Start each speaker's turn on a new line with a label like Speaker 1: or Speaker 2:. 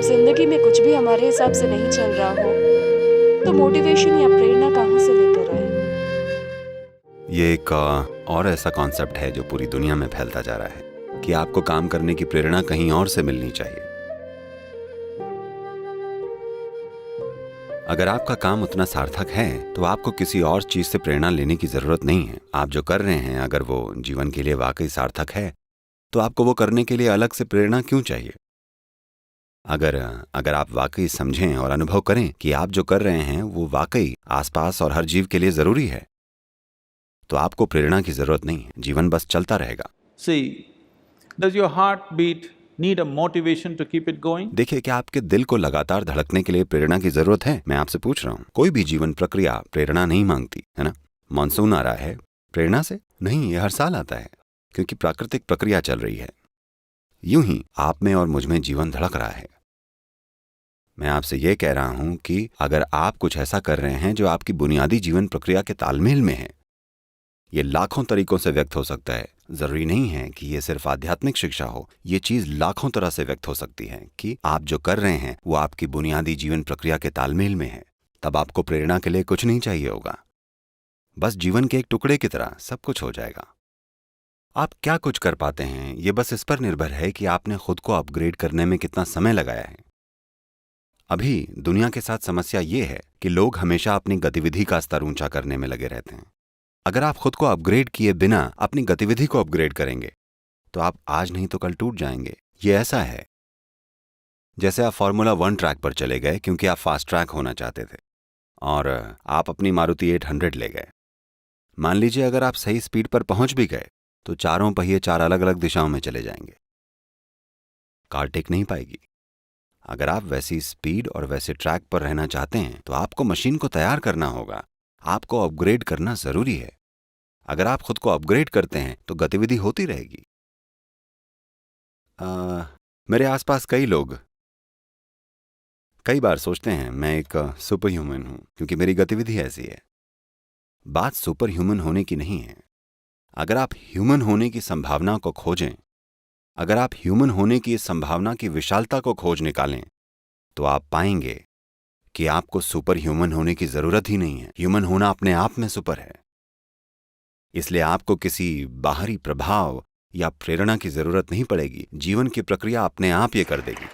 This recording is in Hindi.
Speaker 1: जिंदगी में कुछ भी हमारे हिसाब से नहीं चल रहा हो तो मोटिवेशन या प्रेरणा कहाँ से लेकर आए?
Speaker 2: ये एक और ऐसा कॉन्सेप्ट है जो पूरी दुनिया में फैलता जा रहा है कि आपको काम करने की प्रेरणा कहीं और से मिलनी चाहिए। अगर आपका काम उतना सार्थक है तो आपको किसी और चीज से प्रेरणा लेने की जरूरत नहीं है। आप जो कर रहे हैं अगर वो जीवन के लिए वाकई सार्थक है तो आपको वो करने के लिए अलग से प्रेरणा क्यों चाहिए? अगर आप वाकई समझें और अनुभव करें कि आप जो कर रहे हैं वो वाकई आसपास और हर जीव के लिए जरूरी है तो आपको प्रेरणा की जरूरत नहीं है, जीवन बस चलता रहेगा।
Speaker 3: See, does your heartbeat need a motivation to keep it going?
Speaker 2: देखिए, क्या आपके दिल को लगातार धड़कने के लिए प्रेरणा की जरूरत है? मैं आपसे पूछ रहा हूँ। कोई भी जीवन प्रक्रिया प्रेरणा नहीं मांगती है ना। मानसून आ रहा है प्रेरणा से नहीं, ये हर साल आता है क्योंकि प्राकृतिक प्रक्रिया चल रही है। यूं ही आप में और मुझ में जीवन धड़क रहा है। मैं आपसे ये कह रहा हूं कि अगर आप कुछ ऐसा कर रहे हैं जो आपकी बुनियादी जीवन प्रक्रिया के तालमेल में है, ये लाखों तरीकों से व्यक्त हो सकता है। जरूरी नहीं है कि ये सिर्फ आध्यात्मिक शिक्षा हो, ये चीज लाखों तरह से व्यक्त हो सकती है कि आप जो कर रहे हैं वो आपकी बुनियादी जीवन प्रक्रिया के तालमेल में है। तब आपको प्रेरणा के लिए कुछ नहीं चाहिए होगा, बस जीवन के एक टुकड़े की तरह सब कुछ हो जाएगा। आप क्या कुछ कर पाते हैं ये बस इस पर निर्भर है कि आपने खुद को अपग्रेड करने में कितना समय लगाया है। अभी दुनिया के साथ समस्या ये है कि लोग हमेशा अपनी गतिविधि का स्तर ऊंचा करने में लगे रहते हैं। अगर आप खुद को अपग्रेड किए बिना अपनी गतिविधि को अपग्रेड करेंगे तो आप आज नहीं तो कल टूट जाएंगे। ये ऐसा है जैसे आप फॉर्मूला 1 ट्रैक पर चले गए क्योंकि आप फास्ट ट्रैक होना चाहते थे और आप अपनी मारुति 800 ले गए। मान लीजिए अगर आप सही स्पीड पर पहुंच भी गए तो चारों पहिए 4 अलग अलग दिशाओं में चले जाएंगे, कार टिक नहीं पाएगी। अगर आप वैसी स्पीड और वैसे ट्रैक पर रहना चाहते हैं तो आपको मशीन को तैयार करना होगा, आपको अपग्रेड करना जरूरी है। अगर आप खुद को अपग्रेड करते हैं तो गतिविधि होती रहेगी। मेरे आसपास कई लोग कई बार सोचते हैं मैं एक सुपर ह्यूमन हूं क्योंकि मेरी गतिविधि ऐसी है। बात सुपर ह्यूमन होने की नहीं है। अगर आप ह्यूमन होने की संभावना को खोजें, अगर आप ह्यूमन होने की इस संभावना की विशालता को खोज निकालें तो आप पाएंगे कि आपको सुपर ह्यूमन होने की जरूरत ही नहीं है। ह्यूमन होना अपने आप में सुपर है। इसलिए आपको किसी बाहरी प्रभाव या प्रेरणा की जरूरत नहीं पड़ेगी। जीवन की प्रक्रिया अपने आप ये कर देगी।